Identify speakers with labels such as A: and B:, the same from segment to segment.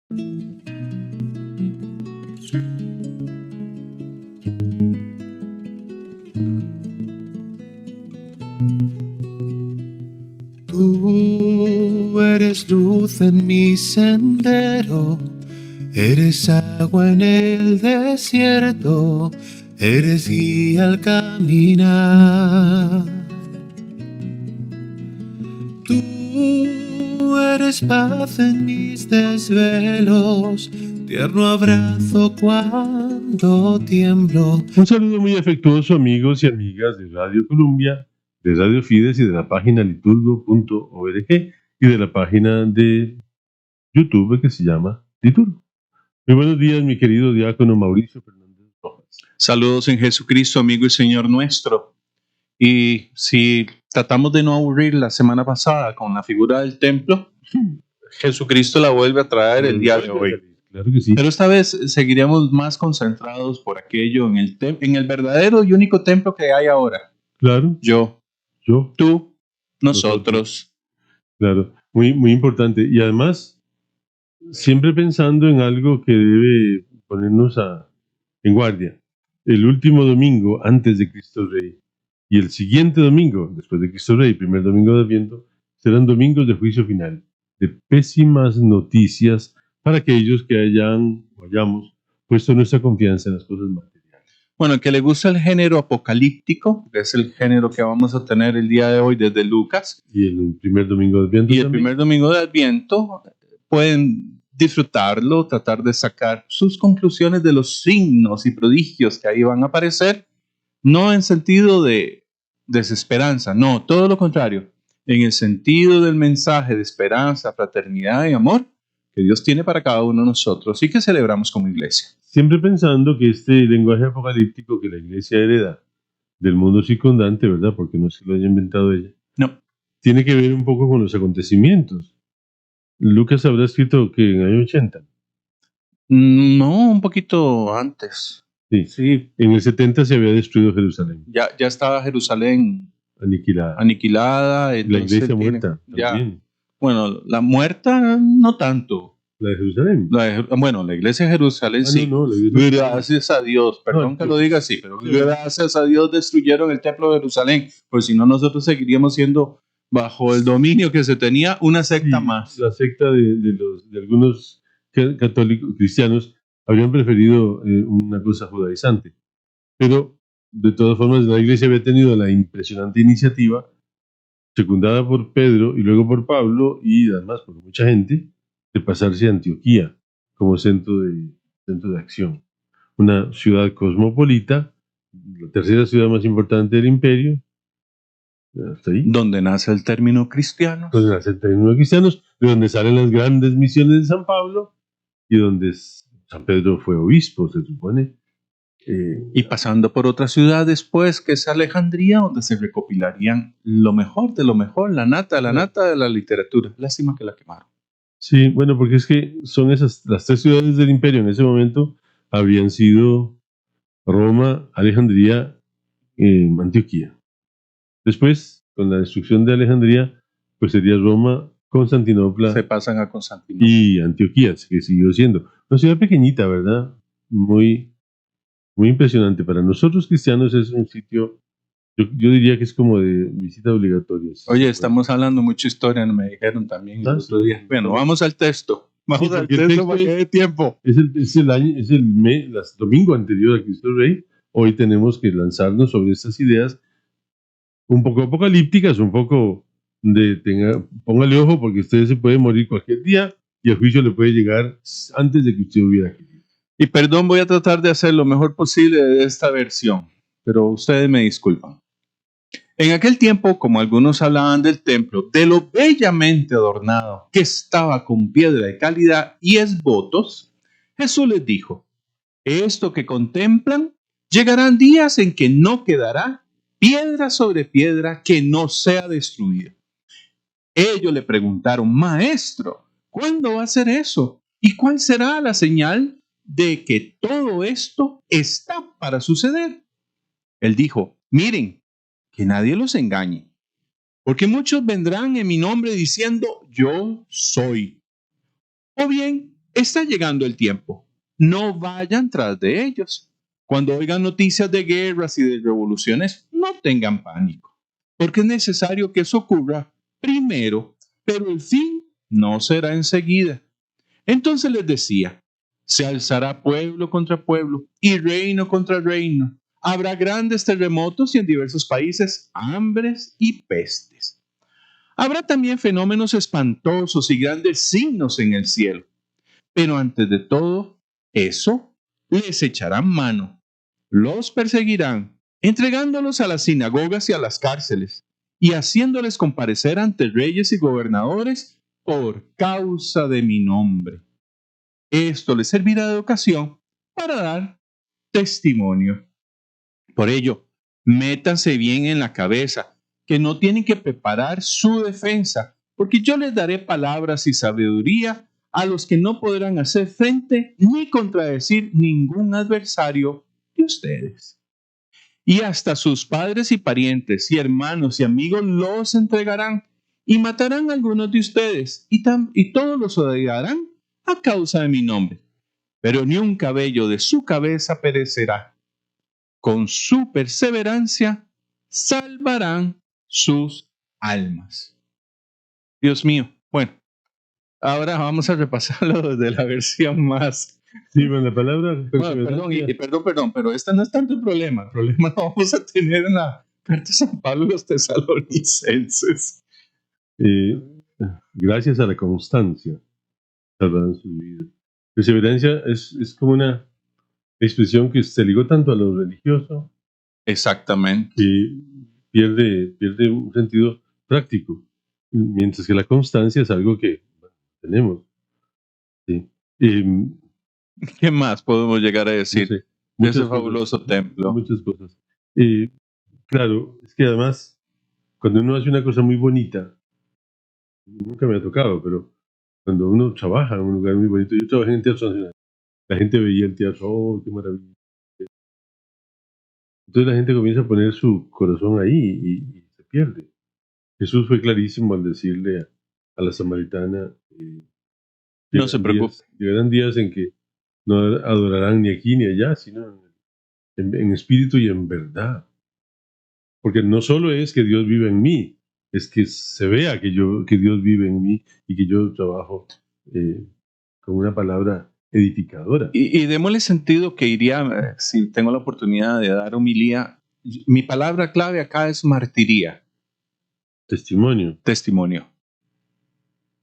A: Tú eres luz en mi sendero, eres agua en el desierto, eres guía al caminar. Tú eres paz en mis desvelos, tierno abrazo cuando tiemblo.
B: Un saludo muy afectuoso, amigos y amigas de Radio Colombia, de Radio Fides y de la página liturgo.org y de la página de YouTube que se llama Liturgo. Muy buenos días, mi querido diácono Mauricio Fernández Rojas.
C: Saludos en Jesucristo, amigo y Señor nuestro. Y si tratamos de no aburrir la semana pasada con la figura del templo, Jesucristo la vuelve a traer el día de hoy.
B: Claro que sí.
C: Pero esta vez seguiremos más concentrados por aquello en el verdadero y único templo que hay ahora.
B: Claro.
C: Yo, tú, nosotros.
B: Claro, muy, muy importante. Y además, siempre pensando en algo que debe ponernos en guardia. El último domingo antes de Cristo Rey y el siguiente domingo después de Cristo Rey, primer domingo de Adviento, serán domingos de juicio final, de pésimas noticias para aquellos que hayamos puesto nuestra confianza en las cosas materiales.
C: Bueno, el que le gusta el género apocalíptico, que es el género que vamos a tener el día de hoy desde Lucas.
B: Y el primer domingo de Adviento.
C: Y el primer domingo de Adviento pueden disfrutarlo, tratar de sacar sus conclusiones de los signos y prodigios que ahí van a aparecer, no en sentido de desesperanza, no, todo lo contrario, en el sentido del mensaje de esperanza, fraternidad y amor que Dios tiene para cada uno de nosotros y que celebramos como iglesia.
B: Siempre pensando que este lenguaje apocalíptico que la iglesia hereda del mundo circundante, ¿verdad? Porque no se lo haya inventado ella.
C: No.
B: Tiene que ver un poco con los acontecimientos. Lucas habrá escrito que en el año 80.
C: No, un poquito antes.
B: Sí. En el 70 se había destruido Jerusalén.
C: Ya estaba Jerusalén
B: La
C: aniquilada.
B: iglesia muerta también.
C: Bueno, la muerta no tanto.
B: ¿La de Jerusalén?
C: La iglesia de Jerusalén sí.
B: No,
C: gracias a Dios, perdón que lo diga así, pero gracias a Dios destruyeron el templo de Jerusalén, pues si no nosotros seguiríamos siendo bajo el dominio que se tenía una secta más.
B: La secta de algunos católicos cristianos habrían preferido una cosa judaizante. Pero, de todas formas, la iglesia había tenido la impresionante iniciativa, secundada por Pedro y luego por Pablo y además por mucha gente, de pasarse a Antioquía como centro de acción. Una ciudad cosmopolita, la tercera ciudad más importante del imperio, hasta ahí.
C: Donde nace el término cristiano.
B: Donde nace el término cristianos, de donde salen las grandes misiones de San Pablo y donde San Pedro fue obispo, se supone.
C: Y pasando por otra ciudad después, que es Alejandría, donde se recopilarían lo mejor de lo mejor, la nata de la literatura. Lástima que la quemaron.
B: Sí, bueno, porque es que son las tres ciudades del imperio en ese momento habrían sido Roma, Alejandría, Antioquía. Después, con la destrucción de Alejandría, pues sería Roma, Constantinopla.
C: Se pasan a Constantinopla.
B: Y Antioquía, que siguió siendo una ciudad pequeñita, ¿verdad? Muy, muy impresionante. Para nosotros cristianos es un sitio, yo diría que es como de visita obligatoria.
C: Oye, estamos hablando mucha historia, me dijeron también el otro día. Bueno, vamos al texto. Vamos al texto para que dé tiempo.
B: Es el domingo anterior a Cristo Rey. Hoy tenemos que lanzarnos sobre estas ideas un poco apocalípticas, un poco póngale ojo porque usted se puede morir cualquier día y el juicio le puede llegar antes de que usted hubiera querido.
C: Y perdón, voy a tratar de hacer lo mejor posible de esta versión, pero ustedes me disculpan. En aquel tiempo, como algunos hablaban del templo, de lo bellamente adornado que estaba con piedra de calidad y esbotos, Jesús les dijo: esto que contemplan, llegarán días en que no quedará piedra sobre piedra que no sea destruida. Ellos le preguntaron: Maestro, ¿cuándo va a ser eso? ¿Y cuál será la señal de que todo esto está para suceder? Él dijo: miren, que nadie los engañe, porque muchos vendrán en mi nombre diciendo: yo soy. O bien Está llegando el tiempo. No vayan tras de ellos. Cuando oigan noticias de guerras y de revoluciones, no tengan pánico, porque es necesario que eso ocurra primero, pero el fin no será enseguida. Entonces les decía, se alzará pueblo contra pueblo y reino contra reino. Habrá grandes terremotos y en diversos países hambres y pestes. Habrá también fenómenos espantosos y grandes signos en el cielo. Pero antes de todo eso, les echarán mano, los perseguirán, entregándolos a las sinagogas y a las cárceles, y haciéndoles comparecer ante reyes y gobernadores por causa de mi nombre. Esto les servirá de ocasión para dar testimonio. Por ello, métanse bien en la cabeza que no tienen que preparar su defensa, porque yo les daré palabras y sabiduría a los que no podrán hacer frente ni contradecir ningún adversario de ustedes. Y hasta sus padres y parientes y hermanos y amigos los entregarán y matarán a algunos de ustedes y todos los odiarán a causa de mi nombre. Pero ni un cabello de su cabeza perecerá. Con su perseverancia salvarán sus almas. Dios mío, bueno, ahora vamos a repasarlo desde la versión más.
B: Sí, bueno, la palabra.
C: Bueno, perdón, pero este no es tanto el problema. El problema lo vamos a tener en la carta de San Pablo a los tesalonicenses.
B: Gracias a la constancia, salvarán su vida. Perseverancia es como una expresión que se ligó tanto a lo religioso
C: Exactamente.
B: que pierde un sentido práctico, mientras que la constancia es algo que tenemos. Sí.
C: ¿Qué más podemos llegar a decir
B: No sé,
C: de
B: muchas
C: ese
B: cosas,
C: fabuloso templo?
B: muchas cosas. Claro, es que además, cuando uno hace una cosa muy bonita, nunca me ha tocado, pero cuando uno trabaja en un lugar muy bonito, yo trabajé en Teatro Nacional, la gente veía el teatro, oh, qué maravilla. Entonces la gente comienza a poner su corazón ahí y se pierde. Jesús fue clarísimo al decirle a la samaritana,
C: No se preocupe.
B: llegarán días en que no adorarán ni aquí ni allá, sino en espíritu y en verdad. Porque no solo es que Dios vive en mí, es que se vea que Dios vive en mí y que yo trabajo con una palabra edificadora.
C: Y démosle sentido que iría, si tengo la oportunidad de dar homilía, mi palabra clave acá es martiría,
B: Testimonio.
C: testimonio,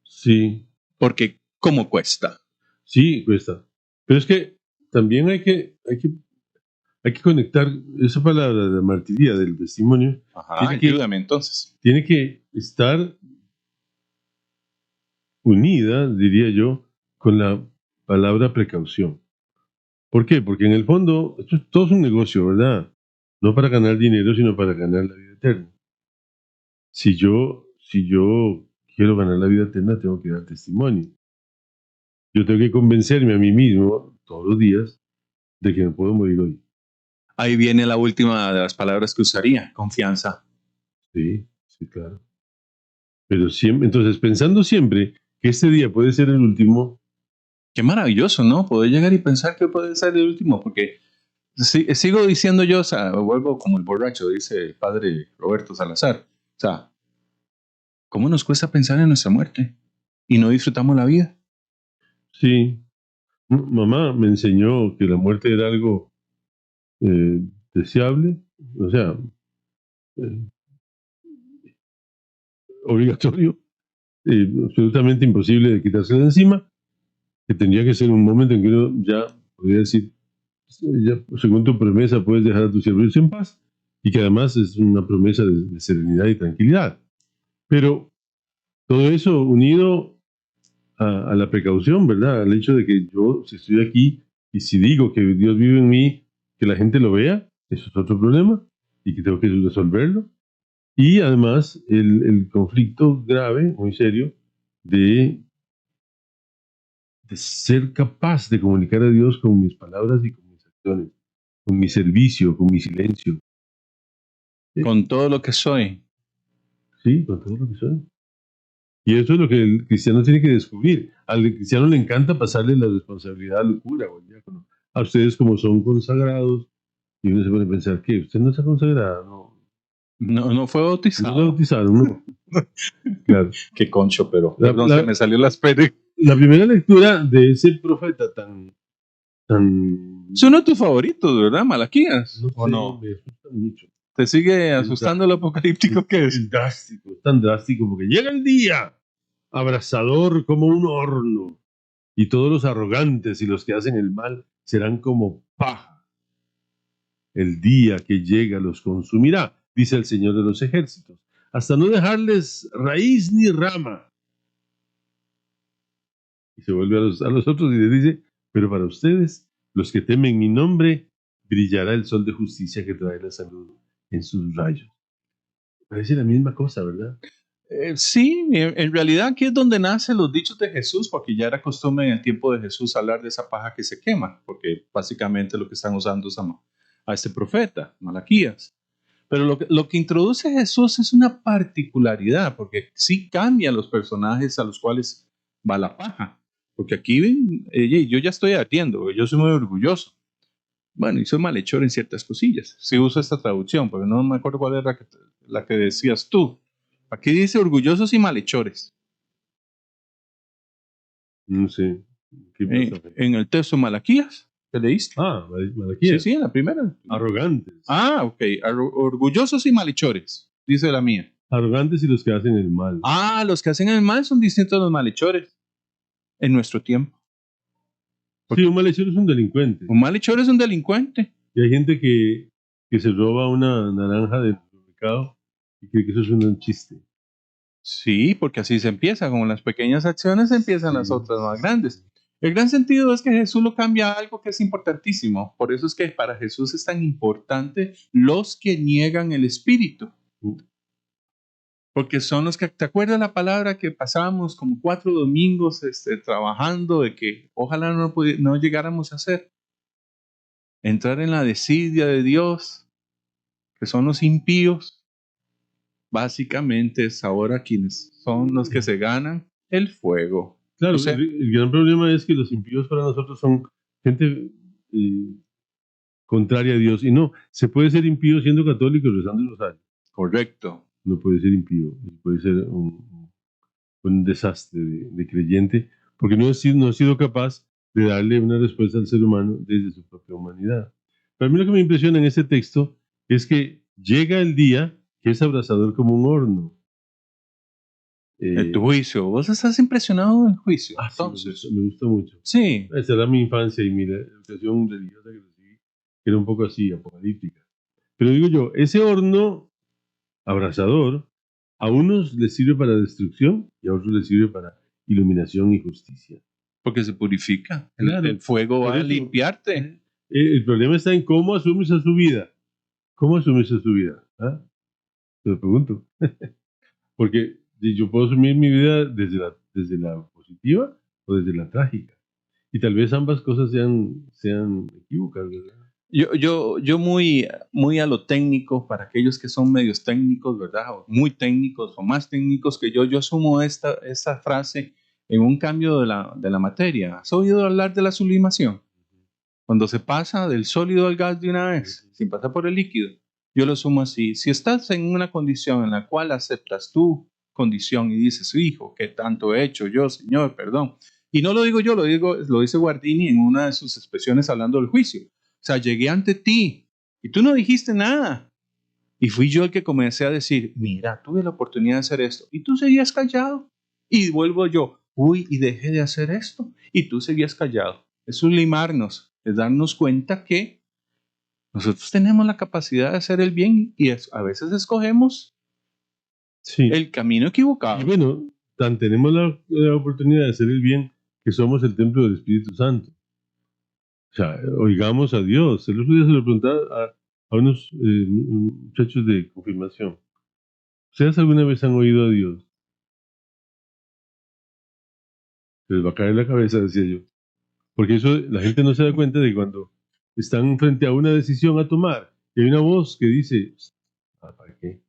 B: Sí,
C: porque ¿cómo cuesta?
B: sí, cuesta. Pero es que también hay que conectar esa palabra de martiría, del testimonio,
C: Ajá, ayúdame entonces.
B: tiene que estar unida, diría yo, con la palabra precaución. ¿Por qué? Porque en el fondo, todo es un negocio, ¿verdad? No para ganar dinero, sino para ganar la vida eterna. Si yo quiero ganar la vida eterna, tengo que dar testimonio. Yo tengo que convencerme a mí mismo todos los días de que me puedo morir hoy.
C: Ahí viene la última de las palabras que usaría, confianza.
B: Sí, sí, claro. Pero siempre, entonces, pensando siempre que este día puede ser el último.
C: Qué maravilloso, ¿no? Poder llegar y pensar que puede ser el último, porque sigo diciendo yo, o sea, vuelvo como el borracho, dice el padre Roberto Salazar. O sea, ¿cómo nos cuesta pensar en nuestra muerte y no disfrutamos la vida?
B: Sí, mamá me enseñó que la muerte era algo deseable, o sea, eh, obligatorio, absolutamente imposible de quitársela de encima, que tendría que ser un momento en que uno ya podría decir, ya, según tu promesa puedes dejar a tu siervo irse en paz, y que además es una promesa de serenidad y tranquilidad. Pero todo eso unido a la precaución, ¿verdad? Al hecho de que yo, si estoy aquí y si digo que Dios vive en mí, que la gente lo vea, eso es otro problema y que tengo que resolverlo. Y además el conflicto grave, muy serio, de ser capaz de comunicar a Dios con mis palabras y con mis acciones, con mi servicio, con mi silencio.
C: Con todo lo que soy.
B: Sí, con todo lo que soy. Y eso es lo que el cristiano tiene que descubrir. Al cristiano le encanta pasarle la responsabilidad al cura o al diácono. A ustedes como son consagrados, y uno se pone a pensar, ¿qué? ¿Usted no está consagrado? No,
C: No fue
B: no
C: bautizado.
B: lo bautizaron, no. Claro.
C: Qué concho, pero
B: La-
C: perdón,
B: la-
C: se me salió la espera.
B: La primera lectura de ese profeta tan
C: Es uno de tus favoritos, ¿verdad, Malaquías?
B: no
C: ¿O
B: sé,
C: no?
B: me asusta mucho.
C: ¿Te sigue asustando el apocalíptico que es?
B: Es drástico, es tan drástico porque llega el día abrasador como un horno y todos los arrogantes y los que hacen el mal serán como paja. El día que llega los consumirá, dice el Señor de los ejércitos, hasta no dejarles raíz ni rama. Y se vuelve a los otros y les dice, pero para ustedes, los que temen mi nombre, brillará el sol de justicia que trae la salud en sus rayos. Parece la misma cosa, ¿verdad?
C: Sí, en realidad aquí es donde nacen los dichos de Jesús, porque ya era costumbre en el tiempo de Jesús hablar de esa paja que se quema, porque básicamente lo que están usando es a este profeta, Malaquías. Pero lo que introduce Jesús es una particularidad, porque sí cambia los personajes a los cuales va la paja. Porque aquí ven, yo ya estoy ardiendo, porque yo soy muy orgulloso. Bueno, y soy malhechor en ciertas cosillas. Sí uso esta traducción, pero no me acuerdo cuál era la que decías tú. Aquí dice orgullosos y malhechores.
B: No sé. ¿Qué pasa?
C: En el texto Malaquías, ¿qué leíste?
B: Ah, Malaquías.
C: Sí, en la primera.
B: Arrogantes.
C: Ah, ok. Orgullosos y malhechores, dice la mía.
B: Arrogantes y los que hacen el mal.
C: Ah, los que hacen el mal son distintos a los malhechores en nuestro tiempo.
B: Sí, un malhechor es un delincuente.
C: Un malhechor es un delincuente.
B: Y hay gente que se roba una naranja del mercado y cree que eso es un chiste.
C: Sí, porque así se empieza. Con las pequeñas acciones empiezan las otras más grandes. El gran sentido es que Jesús lo cambia a algo que es importantísimo. Por eso es que para Jesús es tan importante los que niegan el Espíritu. Porque son los que, ¿te acuerdas la palabra que pasábamos como 4 domingos trabajando de que ojalá no llegáramos a hacer? Entrar en la desidia de Dios, que son los impíos. Básicamente es ahora quienes son los que se ganan el fuego.
B: Claro,
C: O sea,
B: el gran problema es que los impíos para nosotros son gente contraria a Dios. Y no, se puede ser impío siendo católico y rezando el rosario.
C: correcto.
B: No puede ser impío, puede ser un desastre de creyente, porque no ha sido capaz de darle una respuesta al ser humano desde su propia humanidad. Para mí lo que me impresiona en este texto es que llega el día que es abrasador como un horno.
C: En tu juicio. ¿Vos estás impresionado del juicio?
B: Sí,
C: Entonces,
B: me gusta mucho.
C: sí.
B: Esa era mi infancia y mi educación religiosa que recibí, que era un poco así, apocalíptica. Pero digo yo, ese horno abrasador a unos les sirve para destrucción y a otros les sirve para iluminación y justicia.
C: Porque se purifica.
B: Claro.
C: El fuego
B: Por
C: va a
B: eso,
C: limpiarte.
B: El problema está en cómo asumes a su vida. ¿Cómo asumes a su vida? ¿Ah? Te lo pregunto. Porque yo puedo asumir mi vida desde la positiva o desde la trágica. Y tal vez ambas cosas sean equívocas, ¿verdad?
C: Yo muy a lo técnico, para aquellos que son medios técnicos, ¿verdad? O muy técnicos o más técnicos que yo asumo esta frase en un cambio de la materia. ¿Has oído hablar de la sublimación? Cuando se pasa del sólido al gas de una vez, sin pasar por el líquido. Yo lo asumo así. Si estás en una condición en la cual aceptas tu condición y dices, hijo, ¿qué tanto he hecho yo, Señor? Perdón. Y no lo digo yo, lo dice Guardini en una de sus expresiones hablando del juicio. O sea, llegué ante ti y tú no dijiste nada. Y fui yo el que comencé a decir, mira, tuve la oportunidad de hacer esto. Y tú seguías callado. Y vuelvo yo, y dejé de hacer esto. Y tú seguías callado. Es sublimarnos, es darnos cuenta que nosotros tenemos la capacidad de hacer el bien y a veces escogemos el camino equivocado.
B: Y bueno, tan tenemos la oportunidad de hacer el bien que somos el templo del Espíritu Santo. O sea, oigamos a Dios. El otro día se lo preguntaba a unos muchachos de confirmación. ¿Ustedes alguna vez han oído a Dios? Se les va a caer la cabeza, decía yo. Porque eso la gente no se da cuenta de cuando están frente a una decisión a tomar y hay una voz que dice, ¿para qué?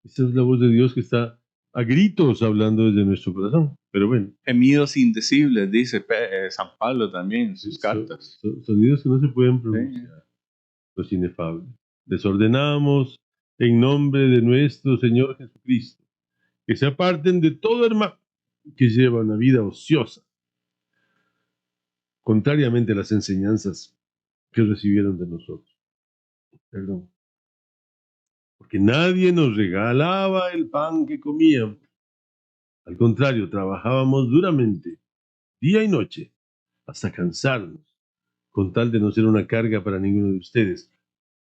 B: Esta es la voz de Dios que está a gritos hablando desde nuestro corazón. Pero bueno,
C: Gemidos indecibles, dice San Pablo también en sus cartas.
B: sonidos que no se pueden pronunciar, los inefables. Les ordenamos en nombre de nuestro Señor Jesucristo que se aparten de todo hermano que lleva una vida ociosa, contrariamente a las enseñanzas que recibieron de nosotros. Perdón. Porque nadie nos regalaba el pan que comíamos. Al contrario, trabajábamos duramente, día y noche, hasta cansarnos, con tal de no ser una carga para ninguno de ustedes.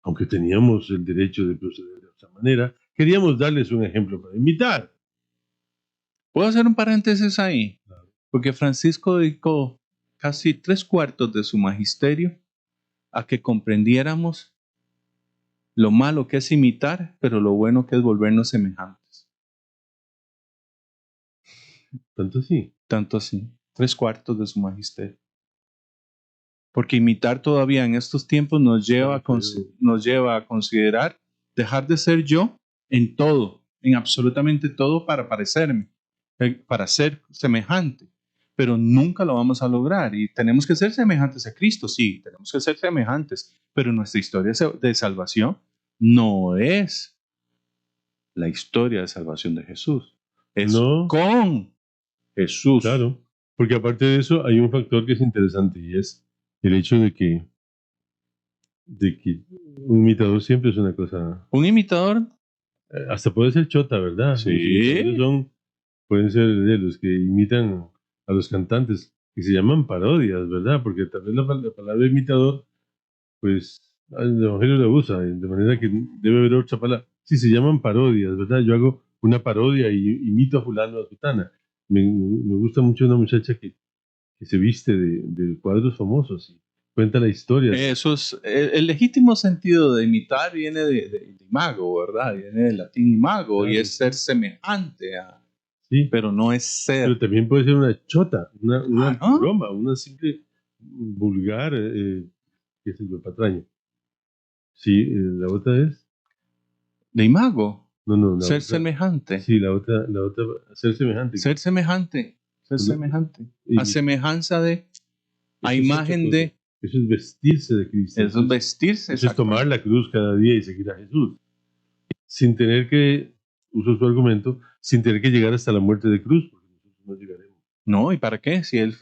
B: Aunque teníamos el derecho de proceder de otra manera, queríamos darles un ejemplo para imitar.
C: ¿Puedo hacer un paréntesis ahí? Porque Francisco dedicó casi 3/4 de su magisterio a que comprendiéramos lo malo que es imitar, pero lo bueno que es volvernos semejantes.
B: Tanto así.
C: Tanto así, 3/4 de su magisterio. Porque imitar todavía en estos tiempos nos lleva a considerar dejar de ser yo en todo, en absolutamente todo para parecerme, para ser semejante. Pero nunca lo vamos a lograr y tenemos que ser semejantes a Cristo, sí, tenemos que ser semejantes, pero nuestra historia de salvación no es la historia de salvación de Jesús, es
B: No.
C: con Jesús.
B: Claro, porque aparte de eso hay un factor que es interesante y es el hecho de que un imitador siempre es una cosa,
C: Un imitador,
B: hasta puede ser chota, ¿verdad?
C: Sí.
B: Los imitadores pueden ser de los que imitan a los cantantes, que se llaman parodias, ¿verdad? Porque tal vez la palabra imitador, pues el Evangelio la usa, de manera que debe haber otra palabra. Sí, se llaman parodias, ¿verdad? Yo hago una parodia y imito a fulano, a sutana. Me gusta mucho una muchacha que se viste de cuadros famosos y cuenta la historia.
C: eso es el legítimo sentido de imitar viene de imago, ¿verdad? Viene del latín imago,
B: Claro.
C: y es ser semejante a,
B: Sí,
C: pero no es ser.
B: pero también puede ser una chota, una
C: ¿no?
B: broma, una simple vulgar, qué sé yo, patraña. Sí, la otra es,
C: De imago,
B: no, la
C: ser
B: otra,
C: semejante.
B: sí, la otra, ser semejante.
C: Ser semejante, ser
B: Lo-
C: semejante.
B: y-
C: A semejanza de, a
B: eso es
C: imagen
B: otra cosa.
C: de,
B: Eso es vestirse de Cristo.
C: eso es vestirse.
B: Eso es tomar la cruz cada día y seguir a Jesús. Sin tener que, uso su argumento, sin tener que llegar hasta la muerte de cruz, porque nosotros no llegaremos.
C: No, ¿y para qué? Si él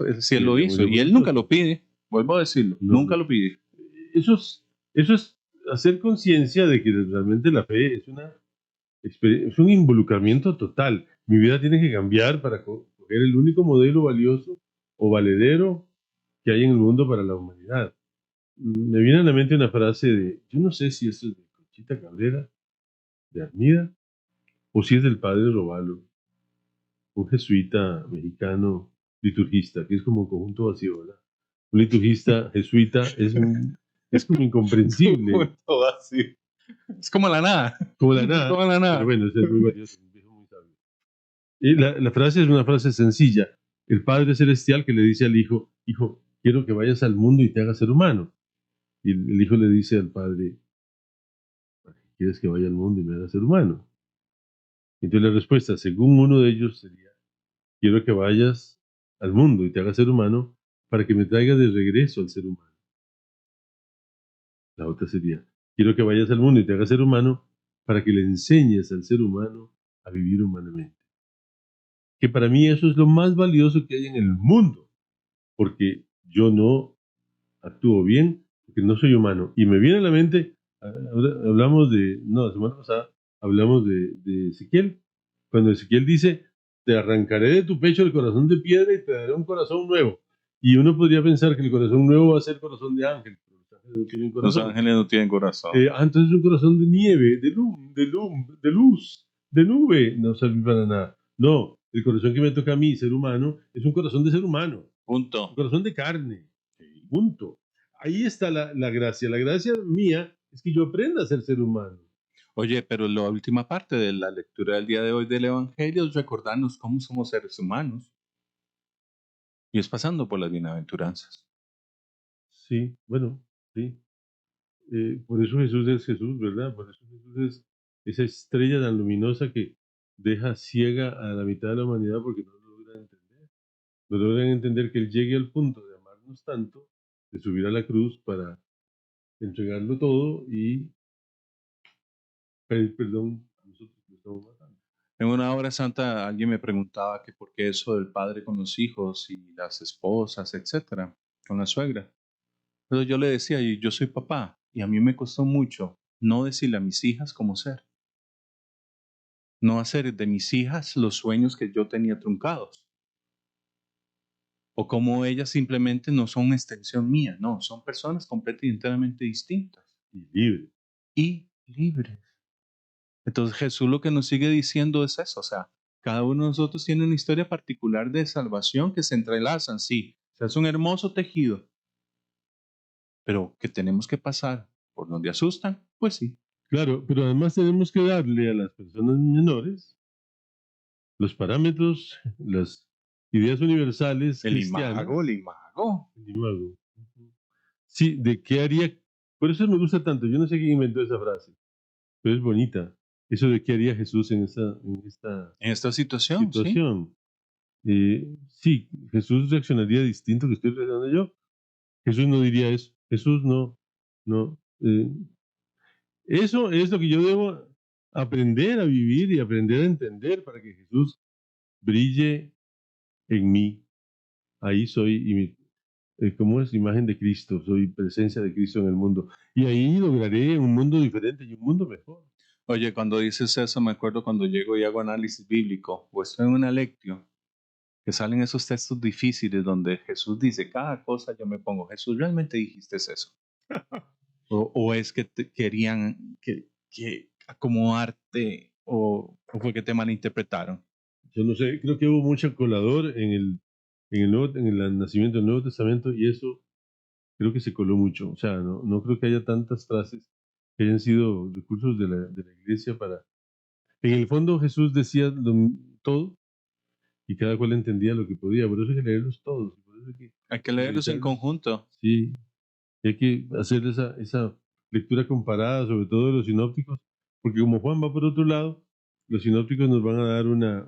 C: lo
B: Sí,
C: hizo,
B: muy
C: y él
B: bueno.
C: nunca lo pide, vuelvo a decirlo,
B: No.
C: nunca lo pide.
B: Eso es hacer conciencia de que realmente la fe es un involucramiento total. Mi vida tiene que cambiar para coger el único modelo valioso o valedero que hay en el mundo para la humanidad. Me viene a la mente una frase yo no sé si esto es de Conchita Cabrera, de Armida, o si es del padre Robalo, un jesuita mexicano liturgista, que es como un conjunto vacío, ¿verdad? Un liturgista jesuita es como incomprensible.
C: Todo así. Es como la nada.
B: Como la nada.
C: Como la nada.
B: Pero bueno, ese es muy valioso, un viejo muy sabio. Y la frase es una frase sencilla. El Padre Celestial que le dice al Hijo, Hijo, quiero que vayas al mundo y te hagas ser humano. Y el Hijo le dice al Padre, ¿para qué quieres que vaya al mundo y me haga ser humano? Entonces la respuesta, según uno de ellos, sería, quiero que vayas al mundo y te hagas ser humano para que me traigas de regreso al ser humano. La otra sería, quiero que vayas al mundo y te hagas ser humano para que le enseñes al ser humano a vivir humanamente. Que para mí eso es lo más valioso que hay en el mundo, porque yo no actúo bien, porque no soy humano. Y me viene a la mente, hablamos la semana pasada hablamos de Ezequiel, cuando Ezequiel dice, te arrancaré de tu pecho el corazón de piedra y te daré un corazón nuevo. Y uno podría pensar que el corazón nuevo va a ser corazón de ángel, pero los ángeles no tienen
C: Los
B: corazón.
C: ángeles no tienen corazón.
B: Entonces es un corazón de nieve, de luz, de nube, no sirve para nada. No, el corazón que me toca a mí, ser humano, es un corazón de ser humano, un
C: Punto.
B: corazón de carne, punto. Ahí está la gracia. La gracia mía es que yo aprenda a ser humano.
C: Oye, pero la última parte de la lectura del día de hoy del Evangelio es recordarnos cómo somos seres humanos. Y es pasando por las bienaventuranzas.
B: Sí, bueno, sí. Por eso Jesús es Jesús, ¿verdad? Por eso Jesús es esa estrella tan luminosa que deja ciega a la mitad de la humanidad porque no lo logran entender. No logran entender que Él llegue al punto de amarnos tanto, de subir a la cruz para entregarlo todo y pedir perdón a nosotros que lo estamos matando.
C: En una hora santa alguien me preguntaba que por qué eso del padre con los hijos y las esposas, etcétera, con la suegra. Pero yo le decía, yo soy papá y a mí me costó mucho no decirle a mis hijas cómo ser. No hacer de mis hijas los sueños que yo tenía truncados. O como ellas simplemente no son una extensión mía, no, son personas completamente y enteramente distintas.
B: Y libre.
C: Y libres. Entonces Jesús lo que nos sigue diciendo es eso, o sea, cada uno de nosotros tiene una historia particular de salvación que se entrelazan, sí, o sea, es un hermoso tejido, pero que tenemos que pasar por donde asustan, pues sí.
B: Claro, pero además tenemos que darle a las personas menores los parámetros, las ideas universales
C: El
B: cristianas.
C: imago.
B: El imago. Sí, de qué haría. Por eso me gusta tanto. Yo no sé quién inventó esa frase, pero es bonita. Eso de qué haría Jesús en
C: esta situación.
B: situación. Sí, Jesús reaccionaría distinto que estoy reaccionando yo. Jesús no diría eso. Jesús no. Eso es lo que yo debo aprender a vivir y aprender a entender para que Jesús brille en mí. Ahí soy, ¿cómo es? Imagen de Cristo, soy presencia de Cristo en el mundo. Y ahí lograré un mundo diferente y un mundo mejor.
C: Oye, cuando dices eso, me acuerdo cuando llego y hago análisis bíblico, o estoy en una lectio, que salen esos textos difíciles donde Jesús dice cada cosa, yo me pongo, Jesús, ¿realmente dijiste eso? o es que querían que acomodarte, o fue que te malinterpretaron.
B: Yo no sé, creo que hubo mucho colador en el nacimiento del Nuevo Testamento y eso creo que se coló mucho. O sea, no creo que haya tantas frases que hayan sido recursos de la iglesia para... En el fondo Jesús decía todo y cada cual entendía lo que podía. Por eso hay que leerlos todos. Por eso
C: hay que leerlos en conjunto.
B: Sí, hay que hacer esa lectura comparada, sobre todo de los sinópticos, porque como Juan va por otro lado, los sinópticos nos van a dar una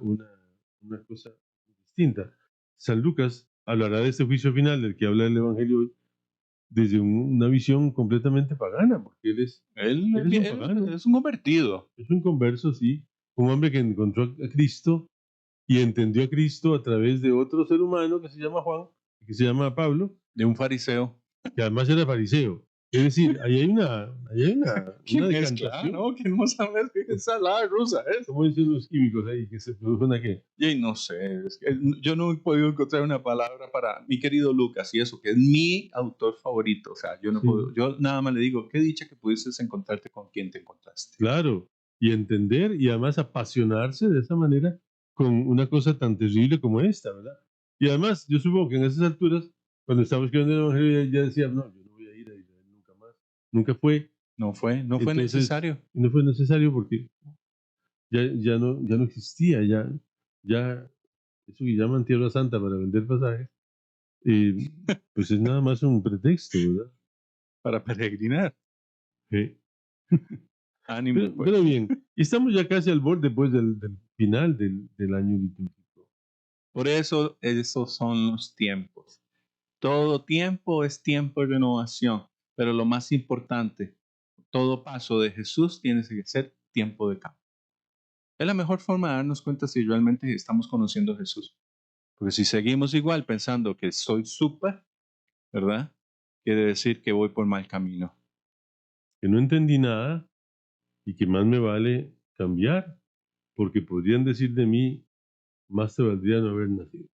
B: cosa distinta. San Lucas hablará de este juicio final del que habla el Evangelio hoy desde una visión completamente pagana, porque él es
C: un convertido.
B: Es un converso, sí. Un hombre que encontró a Cristo y entendió a Cristo a través de otro ser humano que se llama Juan, que se llama Pablo.
C: De un fariseo.
B: Que además era fariseo. Es decir, ahí hay una
C: decantación. ¿No? Que no sabes qué ensalada rusa es.
B: ¿Cómo dicen los químicos ahí? Que se produjo una qué.
C: Y no sé, yo no he podido encontrar una palabra para mi querido Lucas y eso, que es mi autor favorito. O sea, yo no puedo, yo nada más le digo, qué dicha que pudieses encontrarte con quien te encontraste.
B: Claro, y entender y además apasionarse de esa manera con una cosa tan terrible como esta, ¿verdad? Y además, yo supongo que en esas alturas, cuando estábamos escribiendo el Evangelio, ya decía, no, yo no voy a ir a Israel nunca más. Nunca fue.
C: No fue necesario.
B: No fue necesario porque ya no existía, ya eso que llaman Tierra Santa para vender pasajes, pues es nada más un pretexto, ¿verdad?
C: Para peregrinar.
B: Sí.
C: Ánimo.
B: Pero bien, y estamos ya casi al borde pues, del final del año litúrgico.
C: Por eso, esos son los tiempos. Todo tiempo es tiempo de renovación, pero lo más importante, todo paso de Jesús tiene que ser tiempo de cambio. Es la mejor forma de darnos cuenta si realmente estamos conociendo a Jesús. Porque si seguimos igual pensando que soy súper, ¿verdad? Quiere decir que voy por mal camino.
B: Que no entendí nada y que más me vale cambiar, porque podrían decir de mí, más te valdría no haber nacido.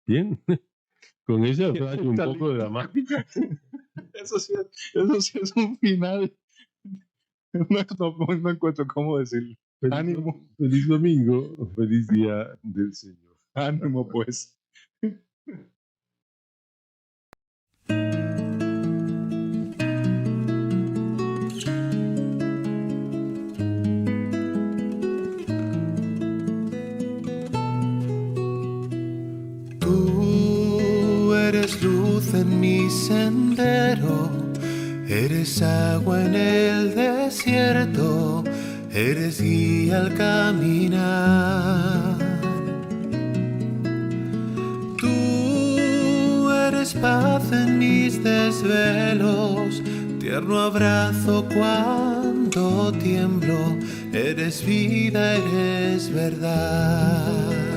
B: Bien, con esa frase un poco dramática.
C: Eso sí es un final. No encuentro cómo decirlo. Ánimo.
B: Feliz domingo, feliz día del Señor.
C: Ánimo pues.
A: Tú eres luz en mi sendero, eres agua en el desierto, eres guía al caminar. Tú eres paz en mis desvelos, tierno abrazo cuando tiemblo, eres vida, eres verdad.